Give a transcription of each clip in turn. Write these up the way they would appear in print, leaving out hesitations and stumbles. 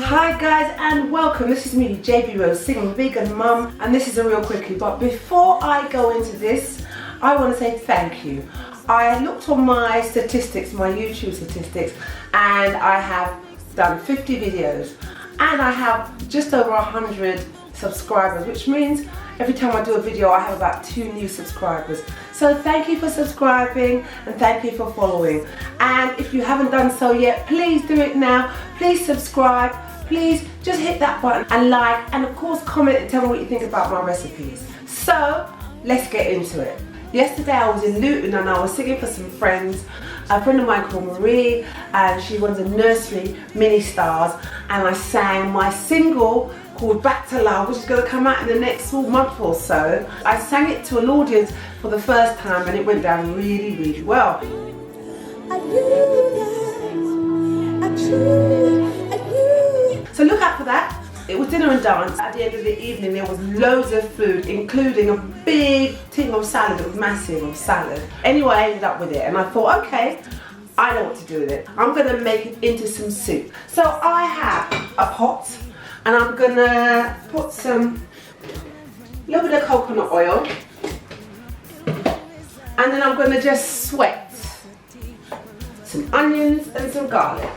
Hi guys and welcome. This is me, JB Rose, single vegan mum, and this is a real quickie. But before I go into this, I want to say thank you. I looked on my statistics, my YouTube statistics, and I have done 50 videos and I have just over 100 subscribers, which means every time I do a video I have about 2 new subscribers. So thank you for subscribing and thank you for following. And if you haven't done so yet, please do it now. Please subscribe. Please just hit that button and like, and of course comment and tell me what you think about my recipes. So let's get into it. Yesterday I was in Luton and I was singing for some friends. A friend of mine called Marie, and she runs a nursery, Mini Stars, and I sang my single called Back to Love, which is going to come out in the next month or so. I sang it to an audience for the first time and it went down really, really well. So look out for that. It was dinner and dance. At the end of the evening there was loads of food, including a big tin of salad. It was massive of salad. Anyway, I ended up with it and I thought, okay, I know what to do with it. I'm going to make it into some soup. So I have a pot and I'm going to put a little bit of coconut oil, and then I'm going to just sweat some onions and some garlic.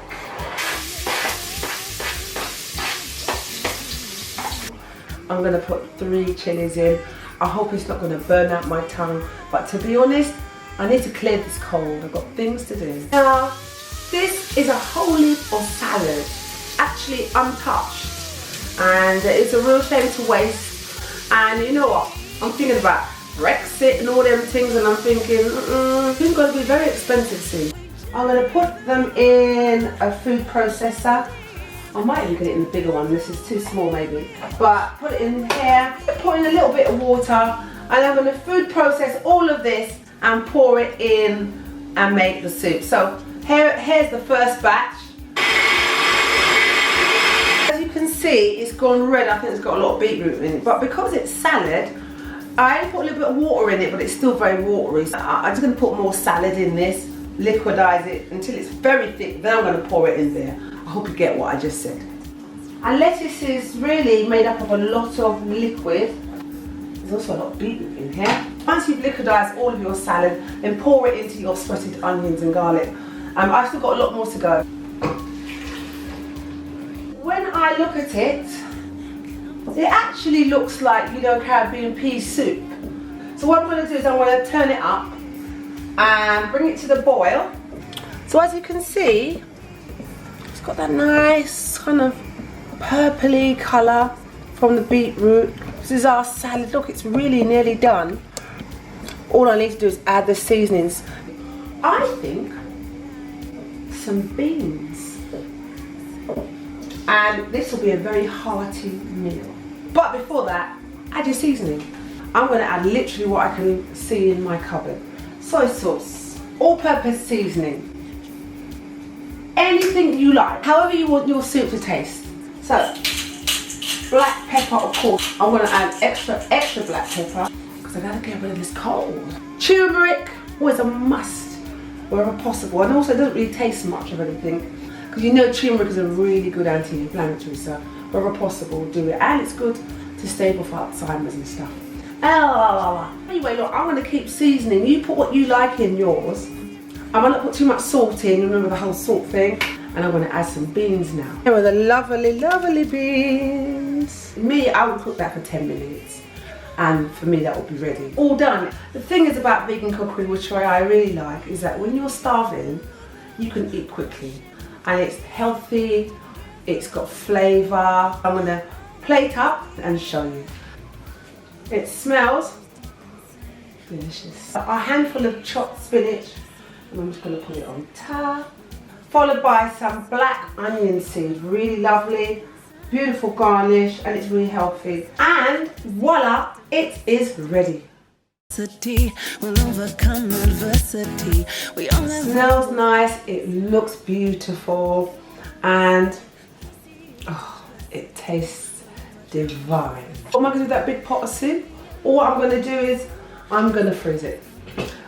I'm going to put 3 chilies in. I hope it's not going to burn out my tongue, but to be honest, I need to clear this cold. I've got things to do. Now, this is a whole leaf of salad, actually untouched, and it's a real shame to waste. And you know what? I'm thinking about Brexit and all them things, and I'm thinking, it's going to be very expensive soon. I'm going to put them in a food processor. I might even get it in the bigger one. This is too small maybe. But put it in here, put in a little bit of water, and I'm going to food process all of this and pour it in and make the soup. So here's the first batch. As you can see, it's gone red. I think it's got a lot of beetroot in it. But because it's salad, I put a little bit of water in it, but it's still very watery. So I'm just going to put more salad in this, liquidize it until it's very thick. Then I'm going to pour it in there. I hope you get what I just said. And lettuce is really made up of a lot of liquid. There's also a lot of beetroot in here. Once you've liquidized all of your salad, then pour it into your sweated onions and garlic. I've still got a lot more to go. When I look at it, it actually looks like, you know, Caribbean pea soup. So what I'm going to do is I'm going to turn it up and bring it to the boil. So as you can see, it's got that nice kind of purpley colour from the beetroot. This is our salad. Look, it's really nearly done. All I need to do is add the seasonings. I think some beans. And this will be a very hearty meal. But before that, add your seasoning. I'm going to add literally what I can see in my cupboard. Soy sauce, all-purpose seasoning. Anything you like, however you want your soup to taste. So, black pepper, of course. I'm going to add extra black pepper because I gotta get rid of this cold. Turmeric, always a must wherever possible, and also it doesn't really taste much of anything because you know turmeric is a really good anti-inflammatory, so wherever possible do it, and it's good to stave off Alzheimer's and stuff. Anyway, look, I'm going to keep seasoning. You put what you like in yours. I'm going to put too much salt in, remember the whole salt thing, and I'm going to add some beans now. Here are the lovely, lovely beans. Me, I would cook that for 10 minutes, and for me that would be ready. All done. The thing is about vegan cookery, which I really like, is that when you're starving, you can eat quickly, and it's healthy, it's got flavour. I'm going to plate up and show you. It smells delicious. A handful of chopped spinach. And I'm just going to put it on top, followed by some black onion seeds, really lovely, beautiful garnish, and it's really healthy. And voila, it is ready. Will overcome adversity. It smells nice, it looks beautiful, and oh, it tastes divine. What am I going to do with that big pot of soup? All I'm going to do is I'm going to freeze it,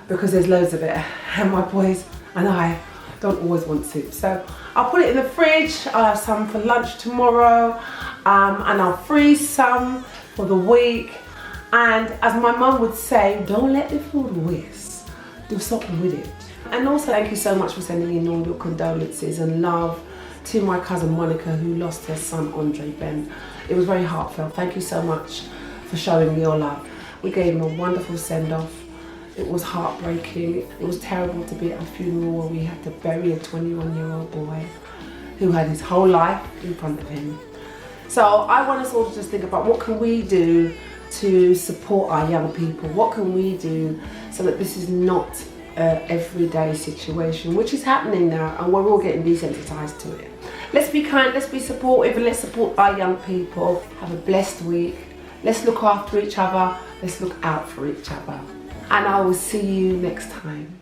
because there's loads of it and my boys and I don't always want soup. So I'll put it in the fridge. I'll have some for lunch tomorrow, and I'll freeze some for the week. And as my mum would say, don't let the food waste. Do something with it. And also thank you so much for sending in all your condolences and love to my cousin Monica, who lost her son Andre Ben. It was very heartfelt. Thank you so much for showing me your love. We gave him a wonderful send-off. It was heartbreaking. It was terrible to be at a funeral where we had to bury a 21-year-old boy who had his whole life in front of him. So I want us all to just think about what can we do to support our young people? What can we do so that this is not an everyday situation, which is happening now, and we're all getting desensitized to it. Let's be kind, let's be supportive, and let's support our young people. Have a blessed week. Let's look after each other. Let's look out for each other. And I will see you next time.